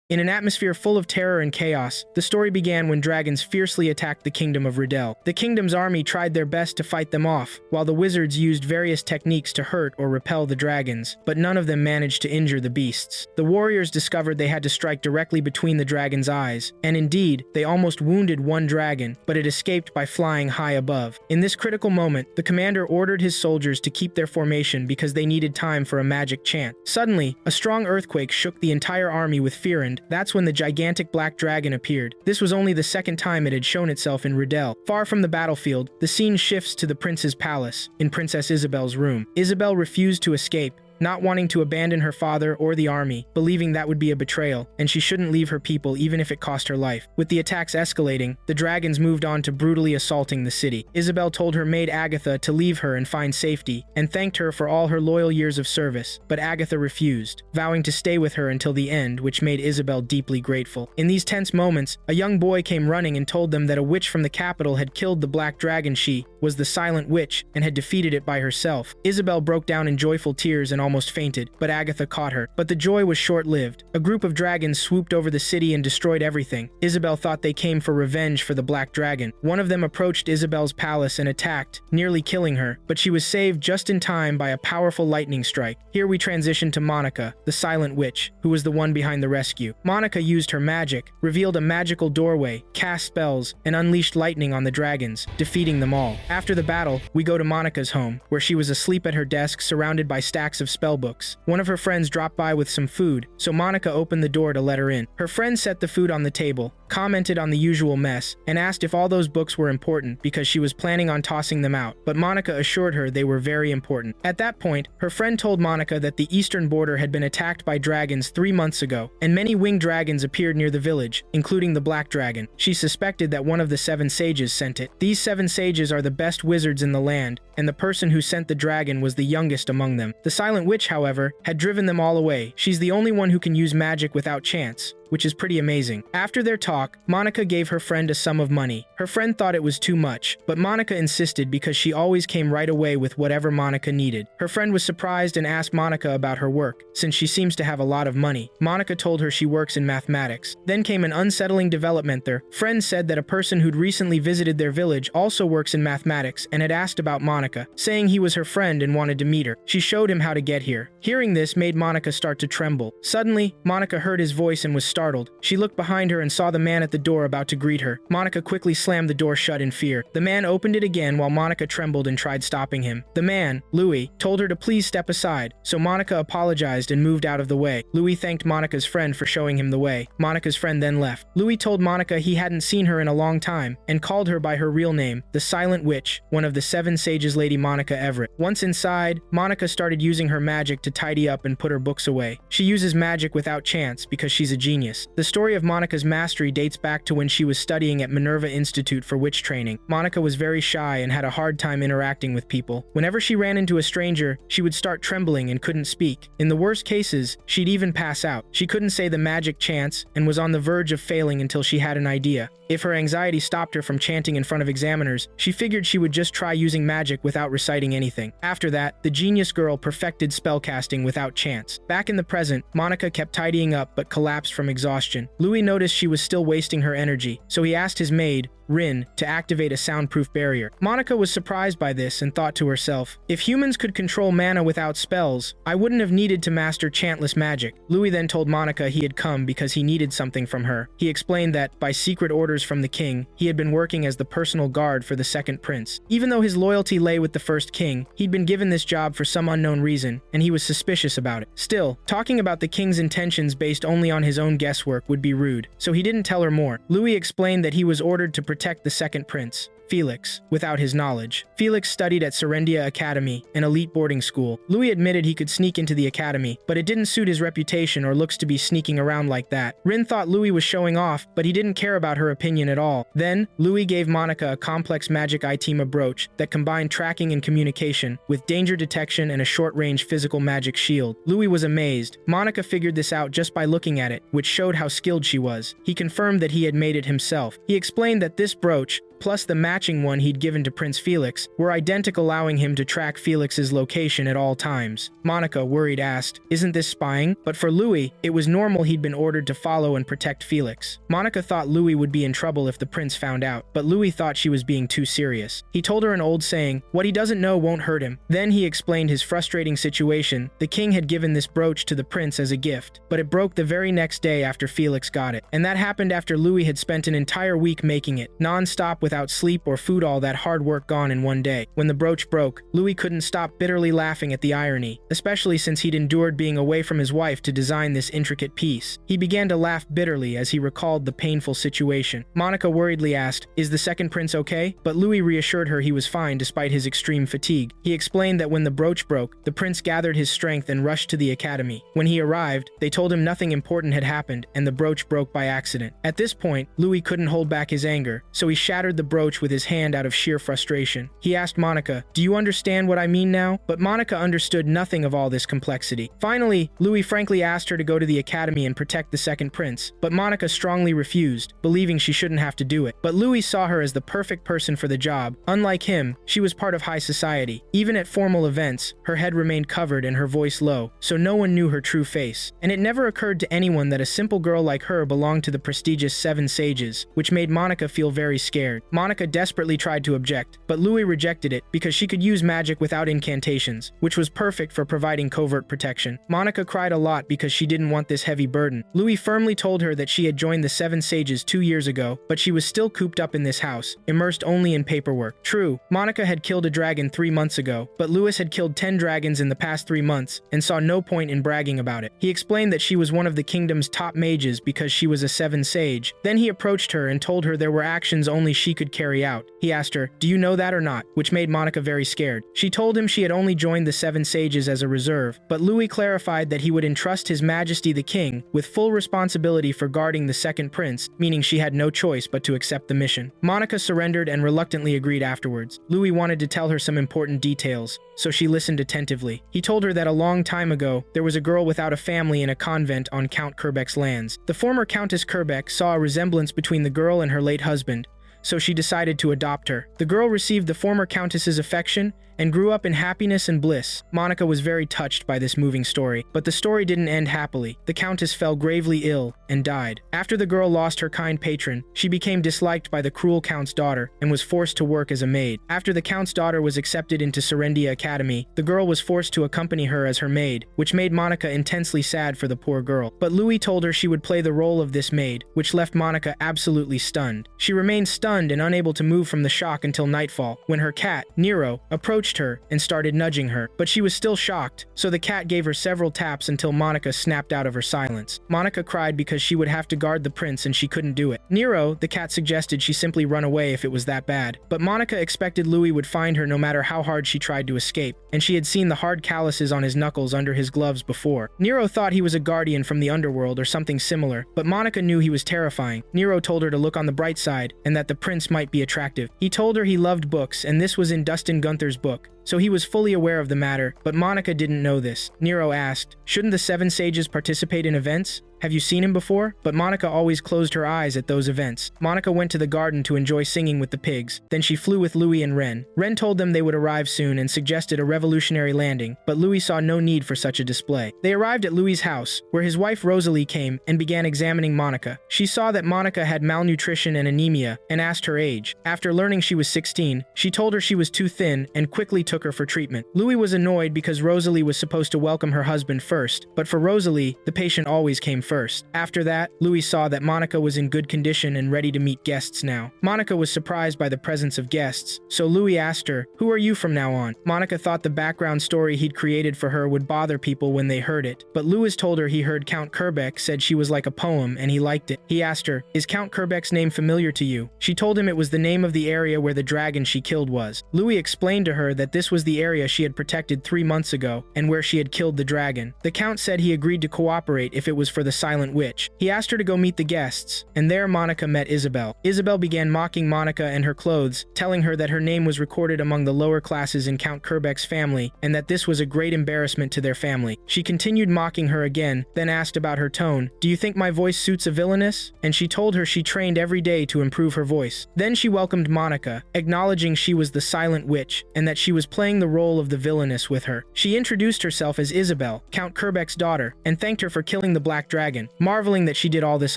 In an atmosphere full of terror and chaos, the story began when dragons fiercely attacked the kingdom of Riddell. The kingdom's army tried their best to fight them off, while the wizards used various techniques to hurt or repel the dragons, but none of them managed to injure the beasts. The warriors discovered they had to strike directly between the dragon's eyes, and indeed, they almost wounded one dragon, but it escaped by flying high above. In this critical moment, the commander ordered his soldiers to keep their formation because they needed time for a magic chant. Suddenly, a strong earthquake shook the entire army with fear, and that's when the gigantic black dragon appeared. This was only the second time it had shown itself in Riddell. Far from the battlefield, the scene shifts to the prince's palace, in Princess Isabel's room. Isabel refused to escape, not wanting to abandon her father or the army, believing that would be a betrayal, and she shouldn't leave her people even if it cost her life. With the attacks escalating, the dragons moved on to brutally assaulting the city. Isabel told her maid Agatha to leave her and find safety, and thanked her for all her loyal years of service, but Agatha refused, vowing to stay with her until the end, which made Isabel deeply grateful. In these tense moments, a young boy came running and told them that a witch from the capital had killed the black dragon. She was the Silent Witch and had defeated it by herself. Isabel broke down in joyful tears and almost fainted, but Agatha caught her. But the joy was short-lived. A group of dragons swooped over the city and destroyed everything. Isabel thought they came for revenge for the black dragon. One of them approached Isabel's palace and attacked, nearly killing her, but she was saved just in time by a powerful lightning strike. Here we transition to Monica, the Silent Witch, who was the one behind the rescue. Monica used her magic, revealed a magical doorway, cast spells, and unleashed lightning on the dragons, defeating them all. After the battle, we go to Monica's home, where she was asleep at her desk surrounded by stacks of spellbooks. One of her friends dropped by with some food, so Monica opened the door to let her in. Her friend set the food on the table, commented on the usual mess, and asked if all those books were important because she was planning on tossing them out, but Monica assured her they were very important. At that point, her friend told Monica that the eastern border had been attacked by dragons 3 months ago, and many winged dragons appeared near the village, including the black dragon. She suspected that one of the 7 sages sent it. These 7 sages are the best wizards in the land, and the person who sent the dragon was the youngest among them. The Silent Witch, however, had driven them all away. She's the only one who can use magic without chance, which is pretty amazing. After their talk, Monica gave her friend a sum of money. Her friend thought it was too much, but Monica insisted because she always came right away with whatever Monica needed. Her friend was surprised and asked Monica about her work, since she seems to have a lot of money. Monica told her she works in mathematics. Then came an unsettling development. Their friend said that a person who'd recently visited their village also works in mathematics and had asked about Monica, saying he was her friend and wanted to meet her. She showed him how to get here. Hearing this made Monica start to tremble. Suddenly, Monica heard his voice and was startled. She looked behind her and saw the man at the door about to greet her. Monica quickly slammed the door shut in fear. The man opened it again while Monica trembled and tried stopping him. The man, Louis, told her to please step aside, so Monica apologized and moved out of the way. Louis thanked Monica's friend for showing him the way. Monica's friend then left. Louis told Monica he hadn't seen her in a long time and called her by her real name, the Silent Witch, one of the 7 sages, Lady Monica Everett. Once inside, Monica started using her magic to tidy up and put her books away. She uses magic without chance because she's a genius. The story of Monica's mastery dates back to when she was studying at Minerva Institute for witch training. Monica was very shy and had a hard time interacting with people. Whenever she ran into a stranger, she would start trembling and couldn't speak. In the worst cases, she'd even pass out. She couldn't say the magic chants and was on the verge of failing until she had an idea. If her anxiety stopped her from chanting in front of examiners, she figured she would just try using magic without reciting anything. After that, the genius girl perfected spellcasting without chance. Back in the present, Monica kept tidying up but collapsed from exhaustion. Louis noticed she was still wasting her energy, so he asked his maid, Rin, to activate a soundproof barrier. Monica was surprised by this and thought to herself, if humans could control mana without spells, I wouldn't have needed to master chantless magic. Louis then told Monica he had come because he needed something from her. He explained that, by secret orders from the king, he had been working as the personal guard for the second prince. Even though his loyalty lay with the first king, he'd been given this job for some unknown reason, and he was suspicious about it. Still, talking about the king's intentions based only on his own guesswork would be rude, so he didn't tell her more. Louis explained that he was ordered to protect the second prince, Felix, without his knowledge. Felix studied at Serendia Academy, an elite boarding school. Louis admitted he could sneak into the academy, but it didn't suit his reputation or looks to be sneaking around like that. Rin thought Louis was showing off, but he didn't care about her opinion at all. Then, Louis gave Monica a complex magic item brooch that combined tracking and communication, with danger detection and a short-range physical magic shield. Louis was amazed. Monica figured this out just by looking at it, which showed how skilled she was. He confirmed that he had made it himself. He explained that this brooch, plus the matching one he'd given to Prince Felix, were identical, allowing him to track Felix's location at all times. Monica, worried, asked, "Isn't this spying?" But for Louis, it was normal. He'd been ordered to follow and protect Felix. Monica thought Louis would be in trouble if the prince found out, but Louis thought she was being too serious. He told her an old saying, "What he doesn't know won't hurt him." Then he explained his frustrating situation. The king had given this brooch to the prince as a gift, but it broke the very next day after Felix got it. And that happened after Louis had spent an entire week making it, non-stop, without sleep or food, all that hard work gone in one day. When the brooch broke, Louis couldn't stop bitterly laughing at the irony, especially since he'd endured being away from his wife to design this intricate piece. He began to laugh bitterly as he recalled the painful situation. Monica worriedly asked, "Is the second prince okay?" But Louis reassured her he was fine despite his extreme fatigue. He explained that when the brooch broke, the prince gathered his strength and rushed to the academy. When he arrived, they told him nothing important had happened and the brooch broke by accident. At this point, Louis couldn't hold back his anger, so he shattered the brooch with his hand out of sheer frustration. He asked Monica, "Do you understand what I mean now?" But Monica understood nothing of all this complexity. Finally, Louis frankly asked her to go to the academy and protect the second prince, but Monica strongly refused, believing she shouldn't have to do it. But Louis saw her as the perfect person for the job. Unlike him, she was part of high society. Even at formal events, her head remained covered and her voice low, so no one knew her true face. And it never occurred to anyone that a simple girl like her belonged to the prestigious Seven Sages, which made Monica feel very scared. Monica desperately tried to object, but Louis rejected it because she could use magic without incantations, which was perfect for providing covert protection. Monica cried a lot because she didn't want this heavy burden. Louis firmly told her that she had joined the Seven Sages 2 years ago, but she was still cooped up in this house, immersed only in paperwork. True, Monica had killed a dragon 3 months ago, but Louis had killed 10 dragons in the past 3 months and saw no point in bragging about it. He explained that she was one of the kingdom's top mages because she was a Seven Sage. Then he approached her and told her there were actions only she could carry out. He asked her, "Do you know that or not?" which made Monica very scared. She told him she had only joined the Seven Sages as a reserve, but Louis clarified that he would entrust His Majesty the King with full responsibility for guarding the second prince, meaning she had no choice but to accept the mission. Monica surrendered and reluctantly agreed afterwards. Louis wanted to tell her some important details, so she listened attentively. He told her that a long time ago, there was a girl without a family in a convent on Count Kerbeck's lands. The former Countess Kerbeck saw a resemblance between the girl and her late husband, so she decided to adopt her. The girl received the former countess's affection and grew up in happiness and bliss. Monica was very touched by this moving story, but the story didn't end happily. The countess fell gravely ill and died. After the girl lost her kind patron, she became disliked by the cruel count's daughter and was forced to work as a maid. After the count's daughter was accepted into Serendia Academy, the girl was forced to accompany her as her maid, which made Monica intensely sad for the poor girl. But Louis told her she would play the role of this maid, which left Monica absolutely stunned. She remained stunned and unable to move from the shock until nightfall, when her cat, Nero, approached her and started nudging her, but she was still shocked, so the cat gave her several taps until Monica snapped out of her silence. Monica cried because she would have to guard the prince and she couldn't do it. Nero, the cat, suggested she simply run away if it was that bad, but Monica expected Louis would find her no matter how hard she tried to escape, and she had seen the hard calluses on his knuckles under his gloves before. Nero thought he was a guardian from the underworld or something similar, but Monica knew he was terrifying. Nero told her to look on the bright side and that the prince might be attractive. He told her he loved books, and this was in Dustin Gunther's book, so he was fully aware of the matter, but Monica didn't know this. Nero asked, "Shouldn't the Seven Sages participate in events? Have you seen him before?" But Monica always closed her eyes at those events. Monica went to the garden to enjoy singing with the pigs. Then she flew with Louis and Ren. Ren told them they would arrive soon and suggested a revolutionary landing, but Louis saw no need for such a display. They arrived at Louis's house, where his wife Rosalie came and began examining Monica. She saw that Monica had malnutrition and anemia and asked her age. After learning she was 16, she told her she was too thin and quickly took her for treatment. Louis was annoyed because Rosalie was supposed to welcome her husband first, but for Rosalie, the patient always came first. After that, Louis saw that Monica was in good condition and ready to meet guests now. Monica was surprised by the presence of guests, so Louis asked her, "Who are you from now on?" Monica thought the background story he'd created for her would bother people when they heard it, but Louis told her he heard Count Kerbeck said she was like a poem and he liked it. He asked her, "Is Count Kerbeck's name familiar to you?" She told him it was the name of the area where the dragon she killed was. Louis explained to her that this was the area she had protected 3 months ago and where she had killed the dragon. The Count said he agreed to cooperate if it was for the silent witch. He asked her to go meet the guests, and there Monica met Isabel. Isabel began mocking Monica and her clothes, telling her that her name was recorded among the lower classes in Count Kerbeck's family, and that this was a great embarrassment to their family. She continued mocking her again, then asked about her tone. "Do you think my voice suits a villainess?" And she told her she trained every day to improve her voice. Then she welcomed Monica, acknowledging she was the silent witch, and that she was playing the role of the villainess with her. She introduced herself as Isabel, Count Kerbeck's daughter, and thanked her for killing the Black Dragon, marveling that she did all this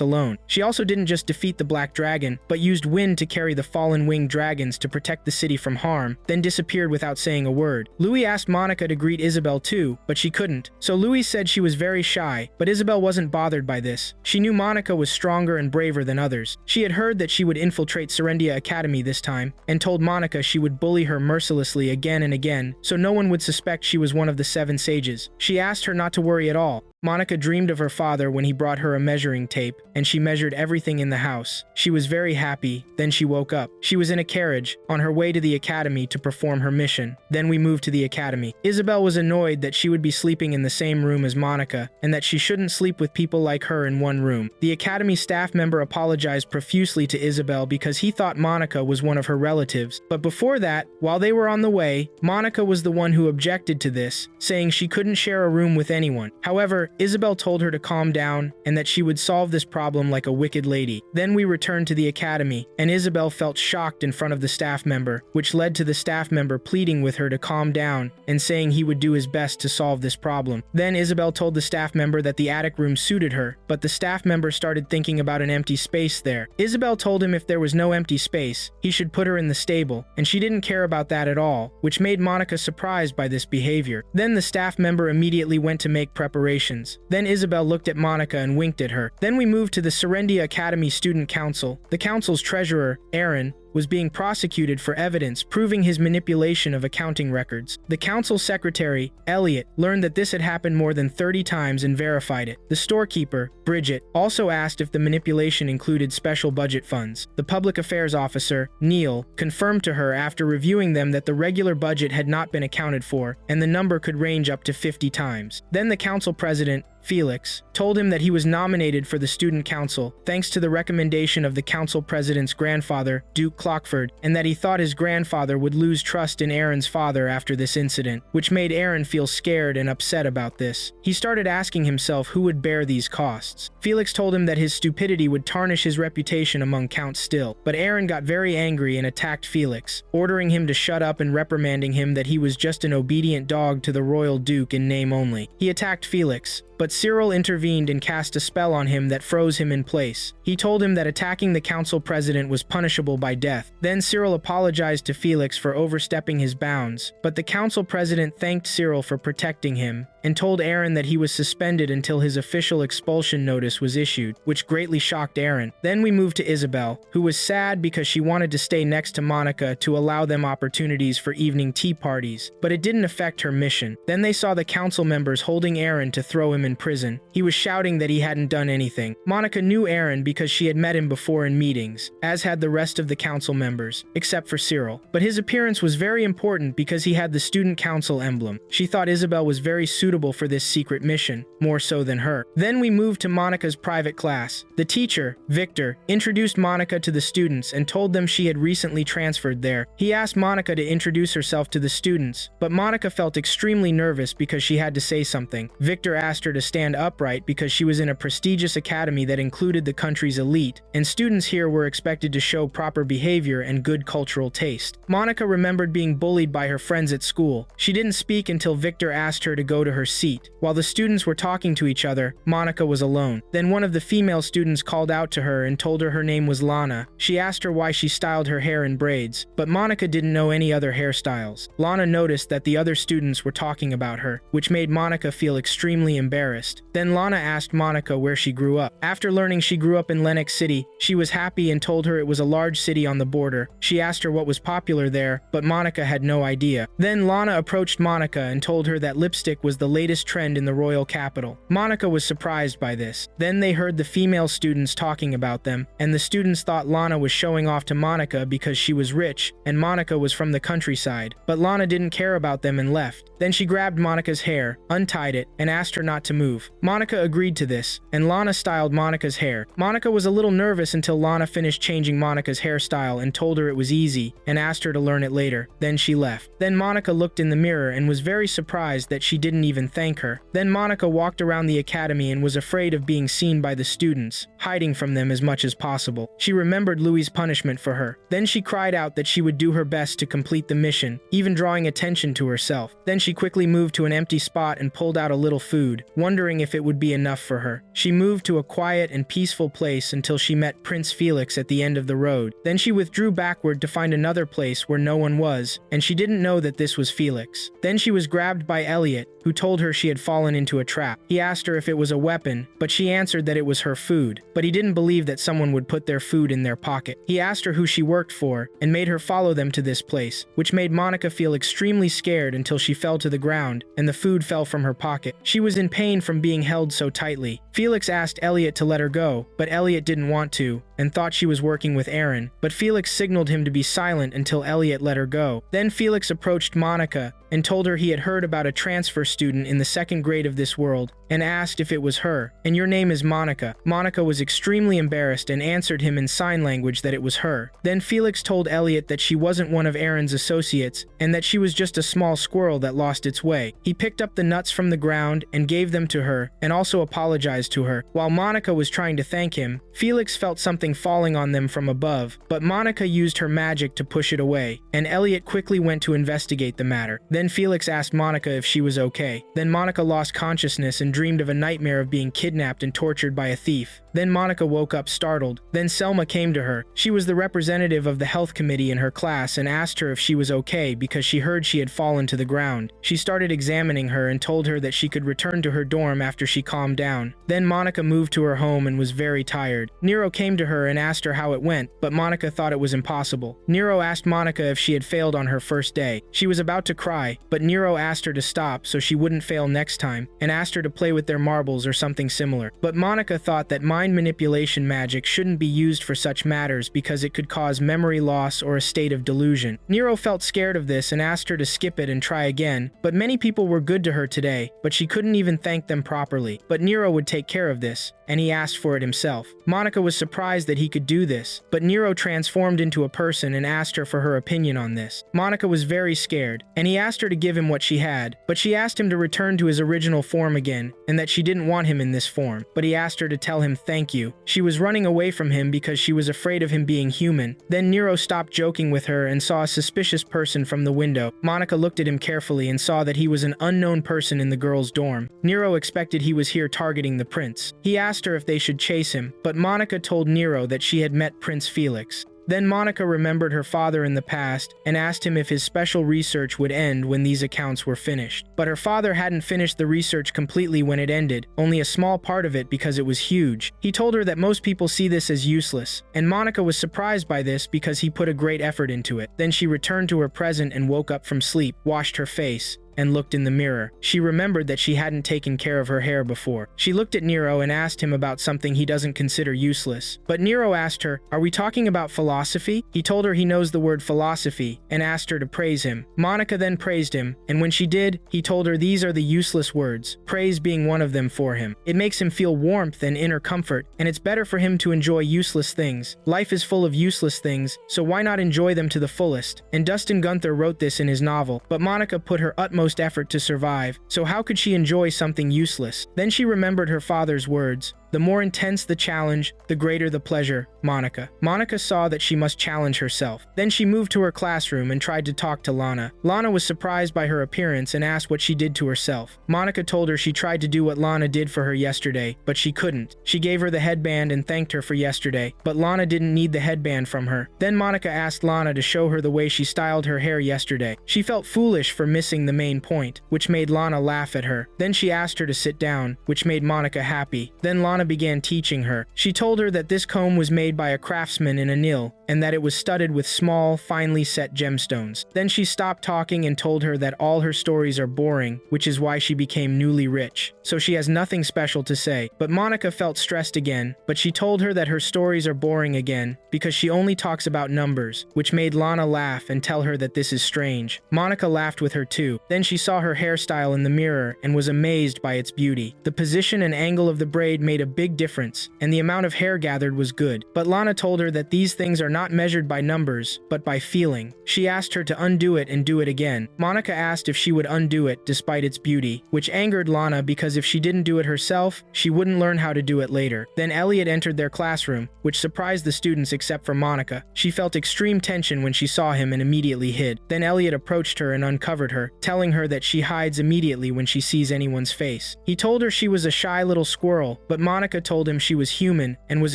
alone. She also didn't just defeat the Black Dragon, but used wind to carry the fallen winged dragons to protect the city from harm, then disappeared without saying a word. Louis asked Monica to greet Isabel too, but she couldn't. So Louis said she was very shy, but Isabel wasn't bothered by this. She knew Monica was stronger and braver than others. She had heard that she would infiltrate Serendia Academy this time, and told Monica she would bully her mercilessly again and again, so no one would suspect she was one of the 7 sages. She asked her not to worry at all. Monica dreamed of her father when he brought her a measuring tape, and she measured everything in the house. She was very happy. Then she woke up. She was in a carriage, on her way to the academy to perform her mission. Then we moved to the academy. Isabel was annoyed that she would be sleeping in the same room as Monica, and that she shouldn't sleep with people like her in one room. The academy staff member apologized profusely to Isabel because he thought Monica was one of her relatives. But before that, while they were on the way, Monica was the one who objected to this, saying she couldn't share a room with anyone. However, Isabel told her to calm down and that she would solve this problem like a wicked lady. Then we returned to the academy, and Isabel felt shocked in front of the staff member, which led to the staff member pleading with her to calm down and saying he would do his best to solve this problem. Then Isabel told the staff member that the attic room suited her, but the staff member started thinking about an empty space there. Isabel told him if there was no empty space, he should put her in the stable, and she didn't care about that at all, which made Monica surprised by this behavior. Then the staff member immediately went to make preparations. Then Isabel looked at Monica and winked at her. Then we moved to the Serendia Academy Student Council. The council's treasurer, Aaron, was being prosecuted for evidence proving his manipulation of accounting records. The council secretary, Elliot, learned that this had happened more than 30 times and verified it. The storekeeper, Bridget, also asked if the manipulation included special budget funds. The public affairs officer, Neil, confirmed to her after reviewing them that the regular budget had not been accounted for, and the number could range up to 50 times. Then the council president, Felix, told him that he was nominated for the student council thanks to the recommendation of the council president's grandfather, Duke Clockford, and that he thought his grandfather would lose trust in Aaron's father after this incident, which made Aaron feel scared and upset about this. He started asking himself who would bear these costs. Felix told him that his stupidity would tarnish his reputation among counts still, but Aaron got very angry and attacked Felix, ordering him to shut up and reprimanding him that he was just an obedient dog to the royal duke in name only. He attacked Felix, but Cyril intervened and cast a spell on him that froze him in place. He told him that attacking the council president was punishable by death. Then Cyril apologized to Felix for overstepping his bounds, but the council president thanked Cyril for protecting him and told Aaron that he was suspended until his official expulsion notice was issued, which greatly shocked Aaron. Then we moved to Isabel, who was sad because she wanted to stay next to Monica to allow them opportunities for evening tea parties, but it didn't affect her mission. Then they saw the council members holding Aaron to throw him in prison. He was shouting that he hadn't done anything. Monica knew Aaron because she had met him before in meetings, as had the rest of the council members, except for Cyril. But his appearance was very important because he had the student council emblem. She thought Isabel was very suitable for this secret mission, more so than her. Then we moved to Monica's private class. The teacher, Victor, introduced Monica to the students and told them she had recently transferred there. He asked Monica to introduce herself to the students, but Monica felt extremely nervous because she had to say something. Victor asked her to stand upright because she was in a prestigious academy that included the country's elite, and students here were expected to show proper behavior and good cultural taste. Monica remembered being bullied by her friends at school. She didn't speak until Victor asked her to go to her seat. While the students were talking to each other, Monica was alone. Then one of the female students called out to her and told her name was Lana. She asked her why she styled her hair in braids, but Monica didn't know any other hairstyles. Lana noticed that the other students were talking about her, which made Monica feel extremely embarrassed. Then Lana asked Monica where she grew up. After learning she grew up in Lenox City, she was happy and told her it was a large city on the border. She asked her what was popular there, but Monica had no idea. Then Lana approached Monica and told her that lipstick was the latest trend in the royal capital. Monica was surprised by this. Then they heard the female students talking about them, and the students thought Lana was showing off to Monica because she was rich, and Monica was from the countryside. But Lana didn't care about them and left. Then she grabbed Monica's hair, untied it, and asked her not to move. move. Monica agreed to this, and Lana styled Monica's hair. Monica was a little nervous until Lana finished changing Monica's hairstyle and told her it was easy, and asked her to learn it later. Then she left. Then Monica looked in the mirror and was very surprised that she didn't even thank her. Then Monica walked around the academy and was afraid of being seen by the students, hiding from them as much as possible. She remembered Louis's punishment for her. Then she cried out that she would do her best to complete the mission, even drawing attention to herself. Then she quickly moved to an empty spot and pulled out a little food, wondering if it would be enough for her. She moved to a quiet and peaceful place until she met Prince Felix at the end of the road. Then she withdrew backward to find another place where no one was, and she didn't know that this was Felix. Then she was grabbed by Elliot, who told her she had fallen into a trap. He asked her if it was a weapon, but she answered that it was her food. But he didn't believe that someone would put their food in their pocket. He asked her who she worked for, and made her follow them to this place, which made Monica feel extremely scared until she fell to the ground, and the food fell from her pocket. She was in pain from being held so tightly. Felix asked Elliot to let her go, but Elliot didn't want to, and thought she was working with Aaron, but Felix signaled him to be silent until Elliot let her go. Then Felix approached Monica and told her he had heard about a transfer student in the 2nd grade of this world, and asked if it was her. "And your name is Monica." Monica was extremely embarrassed and answered him in sign language that it was her. Then Felix told Elliot that she wasn't one of Aaron's associates, and that she was just a small squirrel that lost its way. He picked up the nuts from the ground and gave them to her, and also apologized to her. While Monica was trying to thank him, Felix felt something falling on them from above, but Monica used her magic to push it away, and Elliot quickly went to investigate the matter. Then Felix asked Monica if she was okay. Then Monica lost consciousness and dreamed of a nightmare of being kidnapped and tortured by a thief. Then Monica woke up startled. Then Selma came to her. She was the representative of the health committee in her class and asked her if she was okay because she heard she had fallen to the ground. She started examining her and told her that she could return to her dorm after she calmed down. Then Monica moved to her home and was very tired. Nero came to her and asked her how it went, but Monica thought it was impossible. Nero asked Monica if she had failed on her first day. She was about to cry, but Nero asked her to stop so she wouldn't fail next time, and asked her to play with their marbles or something similar. But Monica thought that mind manipulation magic shouldn't be used for such matters because it could cause memory loss or a state of delusion. Nero felt scared of this and asked her to skip it and try again, but many people were good to her today, but she couldn't even thank them properly. But Nero would take care of this, and he asked for it himself. Monica was surprised that he could do this, but Nero transformed into a person and asked her for her opinion on this. Monica was very scared, and he asked her to give him what she had, but she asked him to return to his original form again, and that she didn't want him in this form, but he asked her to tell him thank you. She was running away from him because she was afraid of him being human. Then Nero stopped joking with her and saw a suspicious person from the window. Monica looked at him carefully and saw that he was an unknown person in the girls' dorm. Nero expected he was here targeting the prince. He asked her if they should chase him, but Monica told Nero that she had met Prince Felix. Then Monica remembered her father in the past and asked him if his special research would end when these accounts were finished. But her father hadn't finished the research completely when it ended, only a small part of it because it was huge. He told her that most people see this as useless, and Monica was surprised by this because he put a great effort into it. Then she returned to her present and woke up from sleep, washed her face, and looked in the mirror. She remembered that she hadn't taken care of her hair before. She looked at Nero and asked him about something he doesn't consider useless. But Nero asked her, "Are we talking about philosophy?" He told her he knows the word philosophy and asked her to praise him. Monica then praised him, and when she did, he told her these are the useless words, praise being one of them for him. It makes him feel warmth and inner comfort, and it's better for him to enjoy useless things. Life is full of useless things, so why not enjoy them to the fullest? And Dustin Gunther wrote this in his novel, but Monica put her utmost effort to survive, so how could she enjoy something useless? Then she remembered her father's words. The more intense the challenge, the greater the pleasure, Monica. Monica saw that she must challenge herself. Then she moved to her classroom and tried to talk to Lana. Lana was surprised by her appearance and asked what she did to herself. Monica told her she tried to do what Lana did for her yesterday, but she couldn't. She gave her the headband and thanked her for yesterday, but Lana didn't need the headband from her. Then Monica asked Lana to show her the way she styled her hair yesterday. She felt foolish for missing the main point, which made Lana laugh at her. Then she asked her to sit down, which made Monica happy. Then Lana began teaching her. She told her that this comb was made by a craftsman in Anil, and that it was studded with small, finely set gemstones. Then she stopped talking and told her that all her stories are boring, which is why she became newly rich. So she has nothing special to say. But Monica felt stressed again, but she told her that her stories are boring again because she only talks about numbers, which made Lana laugh and tell her that this is strange. Monica laughed with her too. Then she saw her hairstyle in the mirror and was amazed by its beauty. The position and angle of the braid made a big difference, and the amount of hair gathered was good. But Lana told her that these things are not measured by numbers, but by feeling. She asked her to undo it and do it again. Monica asked if she would undo it despite its beauty, which angered Lana because if she didn't do it herself, she wouldn't learn how to do it later. Then Elliot entered their classroom, which surprised the students except for Monica. She felt extreme tension when she saw him and immediately hid. Then Elliot approached her and uncovered her, telling her that she hides immediately when she sees anyone's face. He told her she was a shy little squirrel, but Monica told him she was human and was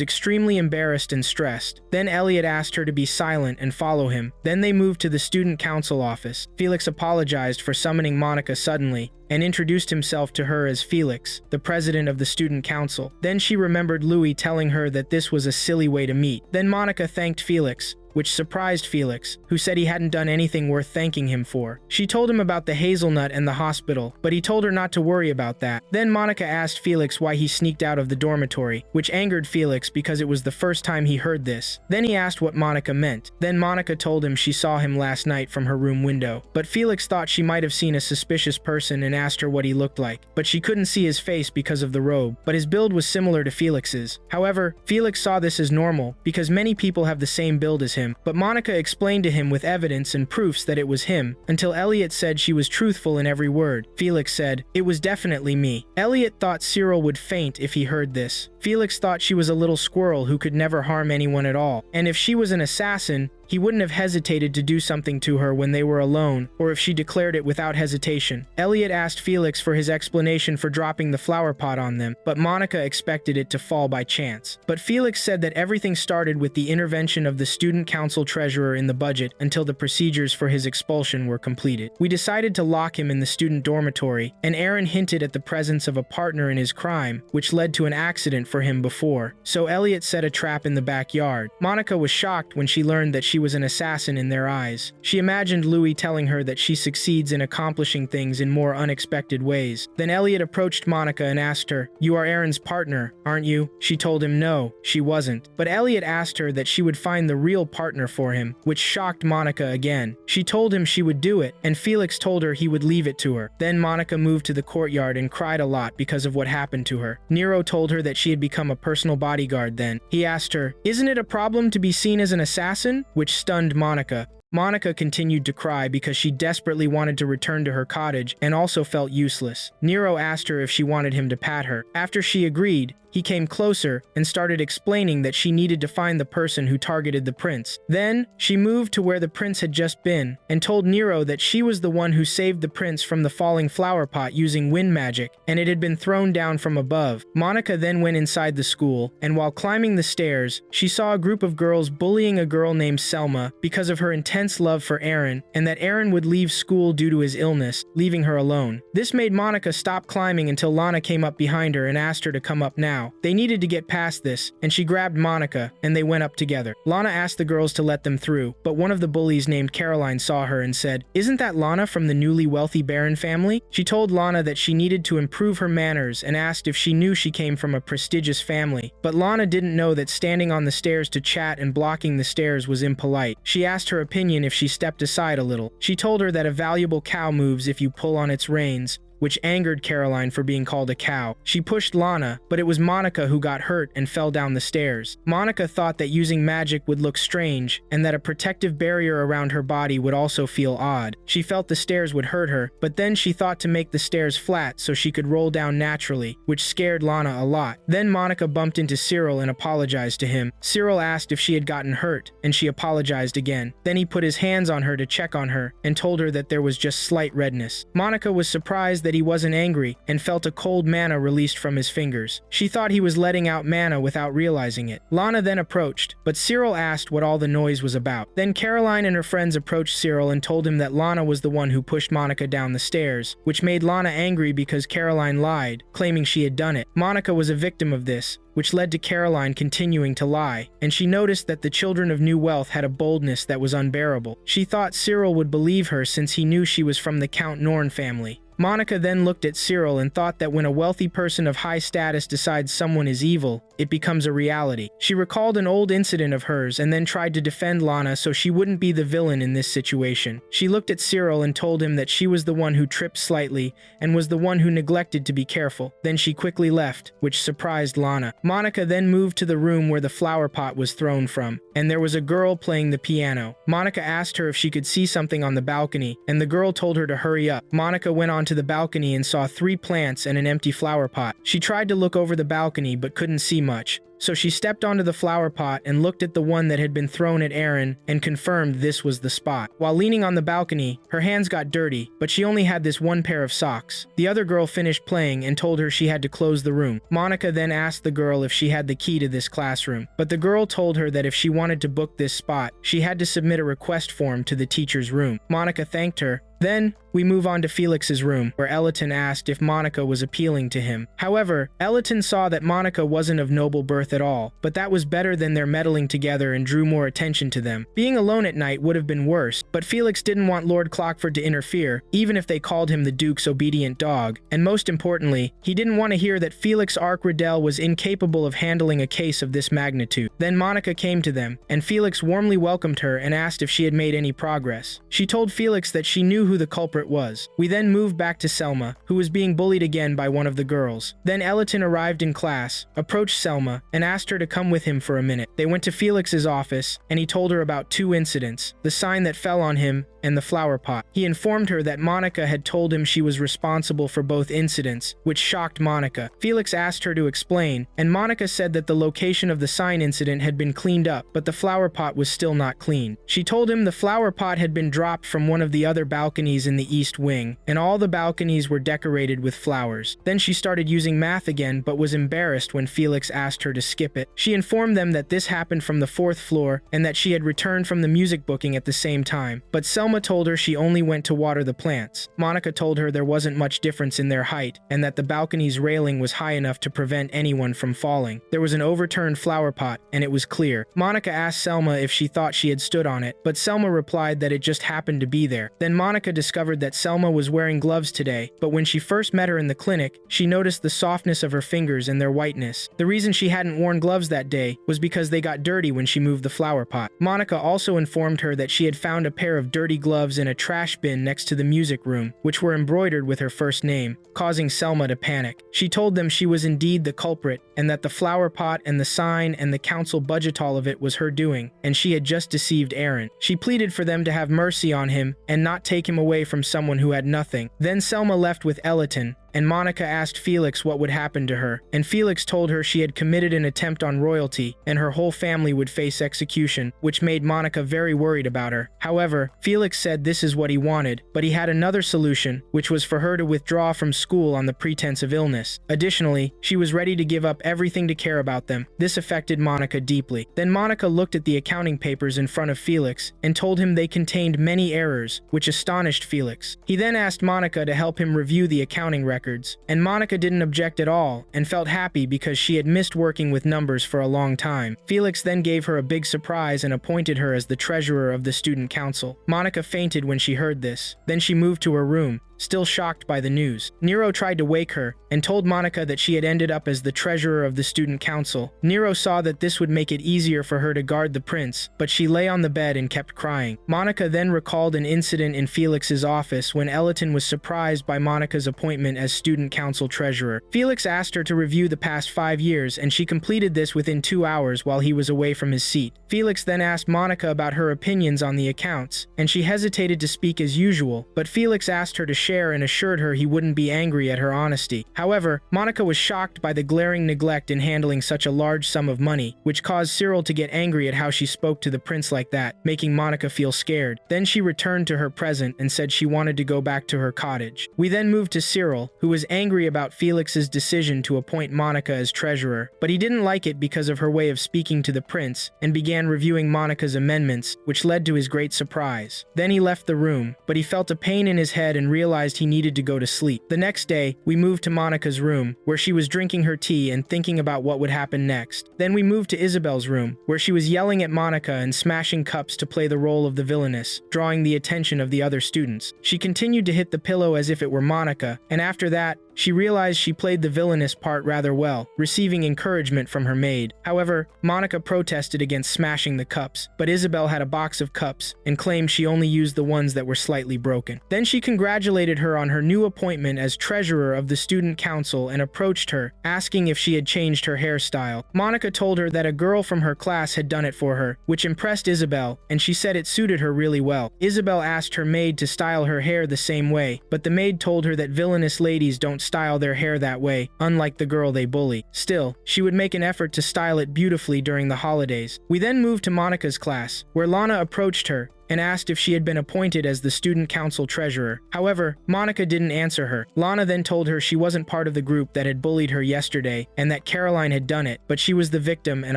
extremely embarrassed and stressed. Then Elliot asked her to be silent and follow him. Then they moved to the student council office. Felix apologized for summoning Monica suddenly and introduced himself to her as Felix, the president of the student council. Then she remembered Louis telling her that this was a silly way to meet. Then Monica thanked Felix, which surprised Felix, who said he hadn't done anything worth thanking him for. She told him about the hazelnut and the hospital, but he told her not to worry about that. Then Monica asked Felix why he sneaked out of the dormitory, which angered Felix because it was the first time he heard this. Then he asked what Monica meant. Then Monica told him she saw him last night from her room window. But Felix thought she might have seen a suspicious person and asked her what he looked like. But she couldn't see his face because of the robe, but his build was similar to Felix's. However, Felix saw this as normal because many people have the same build as him. But Monica explained to him with evidence and proofs that it was him, until Elliot said she was truthful in every word. Felix said, "It was definitely me." Elliot thought Cyril would faint if he heard this. Felix thought she was a little squirrel who could never harm anyone at all, and if she was an assassin, he wouldn't have hesitated to do something to her when they were alone, or if she declared it without hesitation. Elliot asked Felix for his explanation for dropping the flower pot on them, but Monica expected it to fall by chance. But Felix said that everything started with the intervention of the student council treasurer in the budget until the procedures for his expulsion were completed. We decided to lock him in the student dormitory, and Aaron hinted at the presence of a partner in his crime, which led to an accident for him before. So Elliot set a trap in the backyard. Monica was shocked when she learned that she was an assassin in their eyes. She imagined Louis telling her that she succeeds in accomplishing things in more unexpected ways. Then Elliot approached Monica and asked her, "You are Aaron's partner, aren't you?" She told him no, she wasn't. But Elliot asked her that she would find the real partner for him, which shocked Monica again. She told him she would do it, and Felix told her he would leave it to her. Then Monica moved to the courtyard and cried a lot because of what happened to her. Nero told her that she had become a personal bodyguard then. He asked her, "Isn't it a problem to be seen as an assassin?" Which stunned Monica. Monica continued to cry because she desperately wanted to return to her cottage and also felt useless. Nero asked her if she wanted him to pat her. After she agreed, he came closer and started explaining that she needed to find the person who targeted the prince. Then, she moved to where the prince had just been and told Nero that she was the one who saved the prince from the falling flower pot using wind magic, and it had been thrown down from above. Monica then went inside the school, and while climbing the stairs, she saw a group of girls bullying a girl named Selma because of her intense love for Aaron, and that Aaron would leave school due to his illness, leaving her alone. This made Monica stop climbing until Lana came up behind her and asked her to come up now. They needed to get past this, and she grabbed Monica, and they went up together. Lana asked the girls to let them through, but one of the bullies named Caroline saw her and said, "Isn't that Lana from the newly wealthy Baron family?" She told Lana that she needed to improve her manners and asked if she knew she came from a prestigious family. But Lana didn't know that standing on the stairs to chat and blocking the stairs was impolite. She asked her opinion if she stepped aside a little. She told her that a valuable cow moves if you pull on its reins, which angered Caroline for being called a cow. She pushed Lana, but it was Monica who got hurt and fell down the stairs. Monica thought that using magic would look strange, and that a protective barrier around her body would also feel odd. She felt the stairs would hurt her, but then she thought to make the stairs flat so she could roll down naturally, which scared Lana a lot. Then Monica bumped into Cyril and apologized to him. Cyril asked if she had gotten hurt, and she apologized again. Then he put his hands on her to check on her, and told her that there was just slight redness. Monica was surprised that he wasn't angry and felt a cold mana released from his fingers. She thought he was letting out mana without realizing it. Lana then approached, but Cyril asked what all the noise was about. Then Caroline and her friends approached Cyril and told him that Lana was the one who pushed Monica down the stairs, which made Lana angry because Caroline lied, claiming she had done it. Monica was a victim of this, which led to Caroline continuing to lie, and she noticed that the children of new wealth had a boldness that was unbearable. She thought Cyril would believe her since he knew she was from the Count Norn family. Monica then looked at Cyril and thought that when a wealthy person of high status decides someone is evil, it becomes a reality. She recalled an old incident of hers and then tried to defend Lana so she wouldn't be the villain in this situation. She looked at Cyril and told him that she was the one who tripped slightly and was the one who neglected to be careful. Then she quickly left, which surprised Lana. Monica then moved to the room where the flower pot was thrown from, and there was a girl playing the piano. Monica asked her if she could see something on the balcony, and the girl told her to hurry up. Monica went on to the balcony and saw 3 plants and an empty flower pot. She tried to look over the balcony but couldn't see much. So she stepped onto the flower pot and looked at the one that had been thrown at Aaron and confirmed this was the spot. While leaning on the balcony, her hands got dirty, but she only had this one pair of socks. The other girl finished playing and told her she had to close the room. Monica then asked the girl if she had the key to this classroom, but the girl told her that if she wanted to book this spot, she had to submit a request form to the teacher's room. Monica thanked her. Then, we move on to Felix's room, where Eliton asked if Monica was appealing to him. However, Eliton saw that Monica wasn't of noble birth at all, but that was better than their meddling together and drew more attention to them. Being alone at night would have been worse, but Felix didn't want Lord Clockford to interfere, even if they called him the Duke's obedient dog, and most importantly, he didn't want to hear that Felix Arc-Riddell was incapable of handling a case of this magnitude. Then Monica came to them, and Felix warmly welcomed her and asked if she had made any progress. She told Felix that she knew who the culprit was. We then moved back to Selma, who was being bullied again by one of the girls. Then Eliton arrived in class, approached Selma, and asked her to come with him for a minute. They went to Felix's office, and he told her about 2 incidents, the sign that fell on him and the flower pot. He informed her that Monica had told him she was responsible for both incidents, which shocked Monica. Felix asked her to explain, and Monica said that the location of the sign incident had been cleaned up, but the flower pot was still not clean. She told him the flower pot had been dropped from one of the other balconies in the east wing, and all the balconies were decorated with flowers. Then she started using math again, but was embarrassed when Felix asked her to skip it. She informed them that this happened from the 4th floor, and that she had returned from the music booking at the same time, but Selma told her she only went to water the plants. Monica told her there wasn't much difference in their height, and that the balcony's railing was high enough to prevent anyone from falling. There was an overturned flower pot, and it was clear. Monica asked Selma if she thought she had stood on it, but Selma replied that it just happened to be there. Then Monica discovered that Selma was wearing gloves today, but when she first met her in the clinic, she noticed the softness of her fingers and their whiteness. The reason she hadn't worn gloves that day was because they got dirty when she moved the flower pot. Monica also informed her that she had found a pair of dirty gloves in a trash bin next to the music room, which were embroidered with her first name, causing Selma to panic. She told them she was indeed the culprit, and that the flower pot and the sign and the council budget all of it was her doing, and she had just deceived Aaron. She pleaded for them to have mercy on him and not take him away from someone who had nothing. Then Selma left with Eliton, and Monica asked Felix what would happen to her, and Felix told her she had committed an attempt on royalty, and her whole family would face execution, which made Monica very worried about her. However, Felix said this is what he wanted, but he had another solution, which was for her to withdraw from school on the pretense of illness. Additionally, she was ready to give up everything to care about them. This affected Monica deeply. Then Monica looked at the accounting papers in front of Felix, and told him they contained many errors, which astonished Felix. He then asked Monica to help him review the accounting records, and Monica didn't object at all, and felt happy because she had missed working with numbers for a long time. Felix then gave her a big surprise and appointed her as the treasurer of the student council. Monica fainted when she heard this. Then she moved to her room, still shocked by the news. Nero tried to wake her, and told Monica that she had ended up as the treasurer of the student council. Nero saw that this would make it easier for her to guard the prince, but she lay on the bed and kept crying. Monica then recalled an incident in Felix's office when Eliton was surprised by Monica's appointment as student council treasurer. Felix asked her to review the past 5 years, and she completed this within 2 hours while he was away from his seat. Felix then asked Monica about her opinions on the accounts, and she hesitated to speak as usual, but Felix asked her to share and assured her he wouldn't be angry at her honesty. However, Monica was shocked by the glaring neglect in handling such a large sum of money, which caused Cyril to get angry at how she spoke to the prince like that, making Monica feel scared. Then she returned to her present and said she wanted to go back to her cottage. We then moved to Cyril, who was angry about Felix's decision to appoint Monica as treasurer, but he didn't like it because of her way of speaking to the prince, and began reviewing Monica's amendments, which led to his great surprise. Then he left the room, but he felt a pain in his head and realized realized he needed to go to sleep. The next day, we moved to Monica's room, where she was drinking her tea and thinking about what would happen next. Then we moved to Isabel's room, where she was yelling at Monica and smashing cups to play the role of the villainess, drawing the attention of the other students. She continued to hit the pillow as if it were Monica, and after that, she realized she played the villainous part rather well, receiving encouragement from her maid. However, Monica protested against smashing the cups, but Isabel had a box of cups and claimed she only used the ones that were slightly broken. Then she congratulated her on her new appointment as treasurer of the student council and approached her, asking if she had changed her hairstyle. Monica told her that a girl from her class had done it for her, which impressed Isabel, and she said it suited her really well. Isabel asked her maid to style her hair the same way, but the maid told her that villainous ladies don't style their hair that way, unlike the girl they bully. Still, she would make an effort to style it beautifully during the holidays. We then moved to Monica's class, where Lana approached her and asked if she had been appointed as the student council treasurer. However, Monica didn't answer her. Lana then told her she wasn't part of the group that had bullied her yesterday and that Caroline had done it, but she was the victim and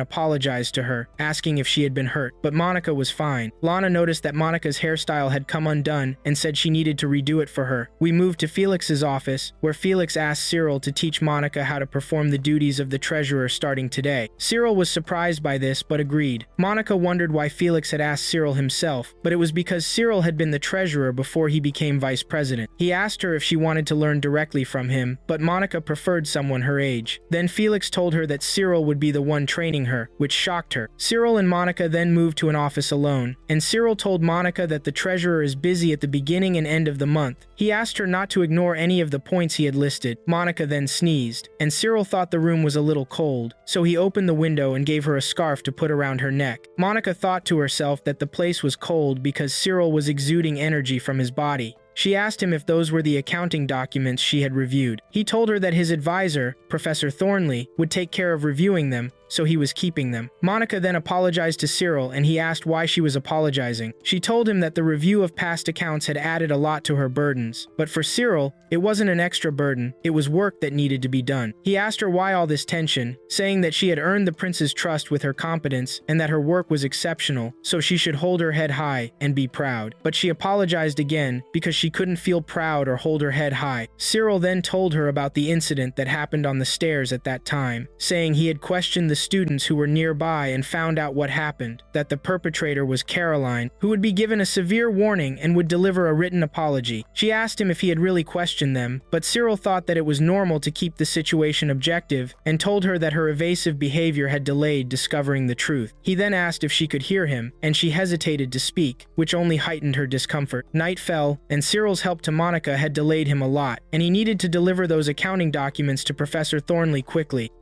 apologized to her, asking if she had been hurt. But Monica was fine. Lana noticed that Monica's hairstyle had come undone and said she needed to redo it for her. We moved to Felix's office, where Felix asked Cyril to teach Monica how to perform the duties of the treasurer starting today. Cyril was surprised by this but agreed. Monica wondered why Felix had asked Cyril himself, but it was because Cyril had been the treasurer before he became vice president. He asked her if she wanted to learn directly from him, but Monica preferred someone her age. Then Felix told her that Cyril would be the one training her, which shocked her. Cyril and Monica then moved to an office alone, and Cyril told Monica that the treasurer is busy at the beginning and end of the month. He asked her not to ignore any of the points he had listed. Monica then sneezed, and Cyril thought the room was a little cold, so he opened the window and gave her a scarf to put around her neck. Monica thought to herself that the place was cold because Cyril was exuding energy from his body. She asked him if those were the accounting documents she had reviewed. He told her that his advisor, Professor Thornley, would take care of reviewing them, so he was keeping them. Monica then apologized to Cyril, and he asked why she was apologizing. She told him that the review of past accounts had added a lot to her burdens. But for Cyril, it wasn't an extra burden, it was work that needed to be done. He asked her why all this tension, saying that she had earned the prince's trust with her competence and that her work was exceptional, so she should hold her head high and be proud. But she apologized again because she couldn't feel proud or hold her head high. Cyril then told her about the incident that happened on the stairs at that time, saying he had questioned the students who were nearby and found out what happened, that the perpetrator was Caroline, who would be given a severe warning and would deliver a written apology. She asked him if he had really questioned them, but Cyril thought that it was normal to keep the situation objective and told her that her evasive behavior had delayed discovering the truth. He then asked if she could hear him, and she hesitated to speak, which only heightened her discomfort. Night fell, and Cyril's help to Monica had delayed him a lot, and he needed to deliver those accounting documents to Professor Thornley quickly.